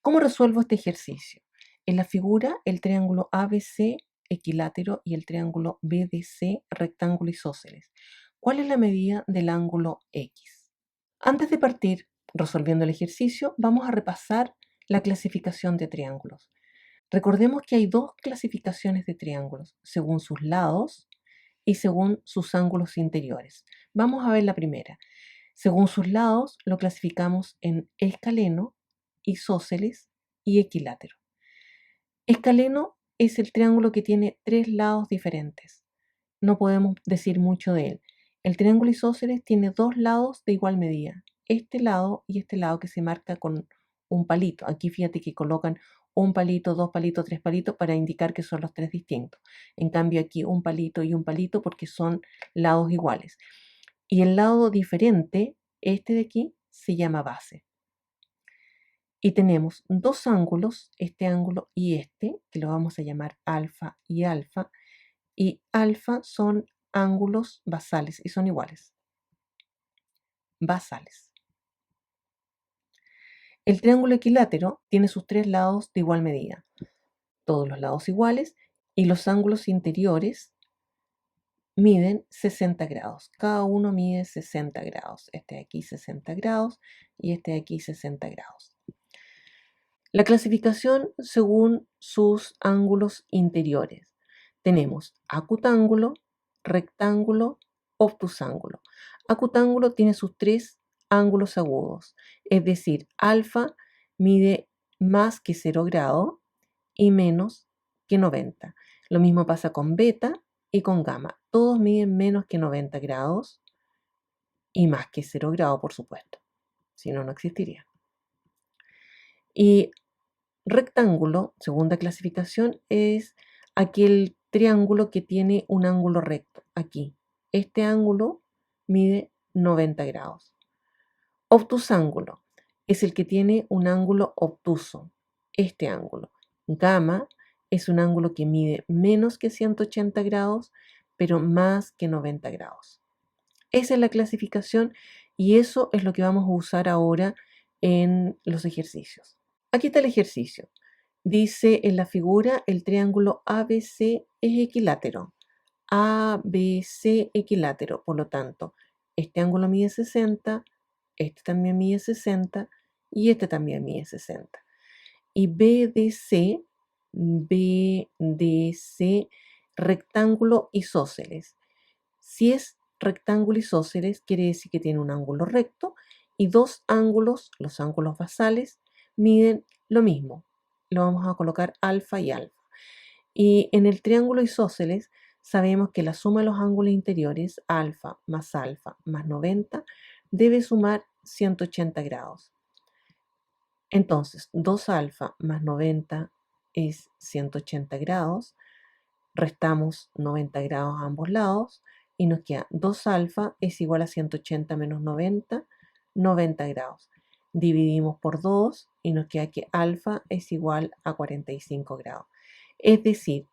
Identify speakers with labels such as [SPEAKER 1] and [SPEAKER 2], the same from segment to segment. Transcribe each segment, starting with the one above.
[SPEAKER 1] ¿Cómo resuelvo este ejercicio? En la figura, el triángulo ABC equilátero y el triángulo BDC rectángulo isósceles. ¿Cuál es la medida del ángulo X? Antes de partir resolviendo el ejercicio, vamos a repasar la clasificación de triángulos. Recordemos que hay dos clasificaciones de triángulos, según sus lados y según sus ángulos interiores. Vamos a ver la primera. Según sus lados, lo clasificamos en escaleno, isósceles y equilátero. Escaleno es el triángulo que tiene tres lados diferentes. No podemos decir mucho de él. El triángulo isósceles tiene dos lados de igual medida. Este lado y este lado que se marca con un palito. Aquí fíjate que colocan un palito, dos palitos, tres palitos para indicar que son los tres distintos. En cambio aquí un palito y un palito porque son lados iguales. Y el lado diferente, este de aquí, se llama base. Y tenemos dos ángulos, este ángulo y este, que lo vamos a llamar alfa y alfa. Y alfa son ángulos basales y son iguales. Basales. El triángulo equilátero tiene sus tres lados de igual medida. Todos los lados iguales y los ángulos interiores miden 60 grados. Cada uno mide 60 grados. Este de aquí 60 grados y este de aquí 60 grados. La clasificación según sus ángulos interiores. Tenemos acutángulo, rectángulo, obtusángulo. Acutángulo tiene sus tres ángulos agudos, es decir, alfa mide más que 0 grado y menos que 90. Lo mismo pasa con beta y con gamma. Todos miden menos que 90 grados y más que 0 grado, por supuesto. Si no, no existiría. Y rectángulo, segunda clasificación, es aquel triángulo que tiene un ángulo recto, aquí. Este ángulo mide 90 grados. Obtusángulo es el que tiene un ángulo obtuso, este ángulo. Gamma es un ángulo que mide menos que 180 grados, pero más que 90 grados. Esa es la clasificación y eso es lo que vamos a usar ahora en los ejercicios. Aquí está el ejercicio. Dice en la figura el triángulo ABC es equilátero. ABC equilátero. Por lo tanto, este ángulo mide 60, este también mide 60 y este también mide 60. Y BDC, rectángulo isósceles. Si es rectángulo isósceles, quiere decir que tiene un ángulo recto y dos ángulos, los ángulos basales, miden lo mismo. Lo vamos a colocar alfa y alfa. Y en el triángulo isósceles sabemos que la suma de los ángulos interiores, alfa más 90, debe sumar 180 grados. Entonces, 2 alfa más 90 es 180 grados. Restamos 90 grados a ambos lados y nos queda 2 alfa es igual a 180 menos 90, 90 grados. Dividimos por 2 y nos queda que alfa es igual a 45 grados. Es decir,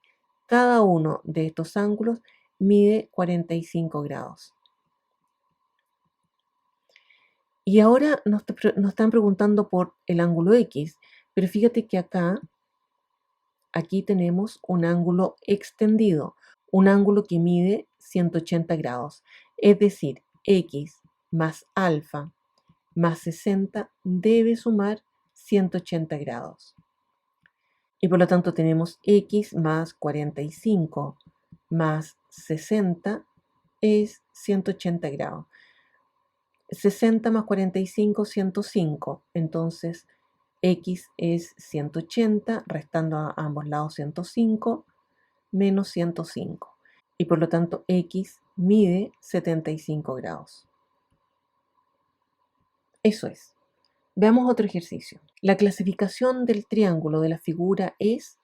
[SPEAKER 1] cada uno de estos ángulos mide 45 grados. Y ahora nos están preguntando por el ángulo X, pero fíjate que aquí tenemos un ángulo extendido, un ángulo que mide 180 grados. Es decir, X más alfa más 60 debe sumar 180 grados. Y por lo tanto tenemos X más 45 más 60 es 180 grados. 60 más 45, 105. Entonces, X es 180, restando a ambos lados 105, menos 105. Y por lo tanto, X mide 75 grados. Eso es. Veamos otro ejercicio. La clasificación del triángulo de la figura es,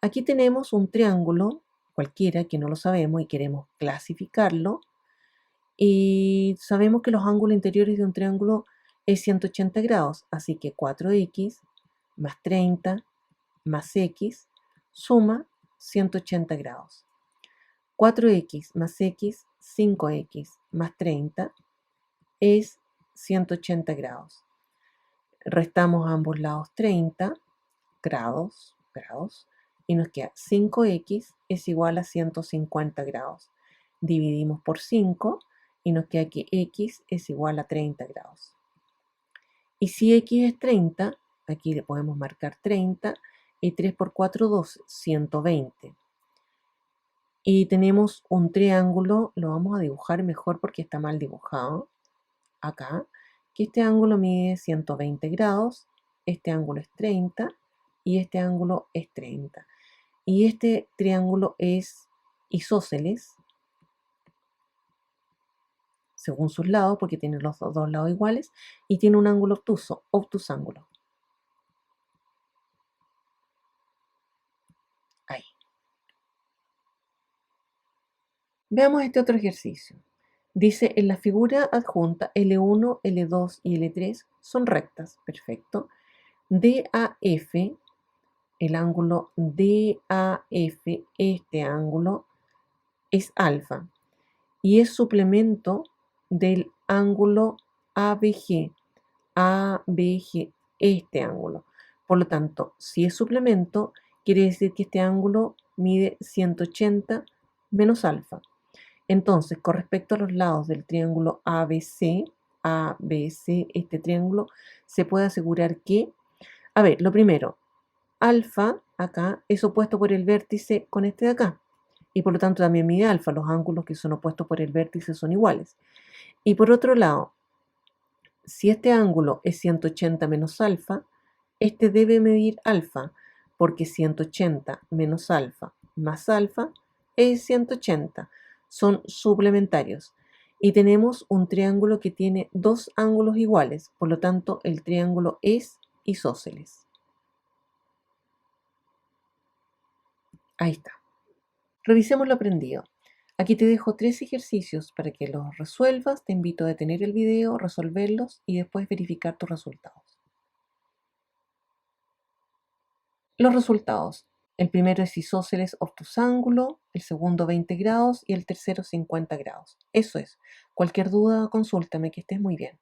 [SPEAKER 1] aquí tenemos un triángulo cualquiera que no lo sabemos y queremos clasificarlo. Y sabemos que los ángulos interiores de un triángulo es 180 grados, así que 4x más 30 más x suma 180 grados. 4x más x, 5x más 30 es 180 grados. Restamos a ambos lados 30 grados, y nos queda 5x es igual a 150 grados. Dividimos por 5 y nos queda que x es igual a 30 grados. Y si x es 30, aquí le podemos marcar 30, y 3 por 4, 12, 120. Y tenemos un triángulo, lo vamos a dibujar mejor porque está mal dibujado, acá, que este ángulo mide 120 grados, este ángulo es 30 y este ángulo es 30. Y este triángulo es isósceles, según sus lados, porque tiene los dos lados iguales, y tiene un ángulo obtuso, obtusángulo. Ahí. Veamos este otro ejercicio. Dice, en la figura adjunta, L1, L2 y L3 son rectas. Perfecto. DAF, el ángulo DAF, este ángulo, es alfa. Y es suplemento del ángulo ABG. ABG, este ángulo. Por lo tanto, si es suplemento, quiere decir que este ángulo mide 180 menos alfa. Entonces, con respecto a los lados del triángulo ABC, este triángulo, se puede asegurar que, a ver, lo primero, alfa acá es opuesto por el vértice con este de acá. Y por lo tanto también mide alfa, los ángulos que son opuestos por el vértice son iguales. Y por otro lado, si este ángulo es 180 menos alfa, este debe medir alfa, porque 180 menos alfa más alfa es 180. Son suplementarios. Y tenemos un triángulo que tiene dos ángulos iguales, por lo tanto el triángulo es isósceles. Ahí está. Revisemos lo aprendido. Aquí te dejo 3 ejercicios para que los resuelvas. Te invito a detener el video, resolverlos y después verificar tus resultados. Los resultados. El primero es isósceles obtusángulo, el segundo 20 grados y el tercero 50 grados. Eso es. Cualquier duda, consúltame, que estés muy bien.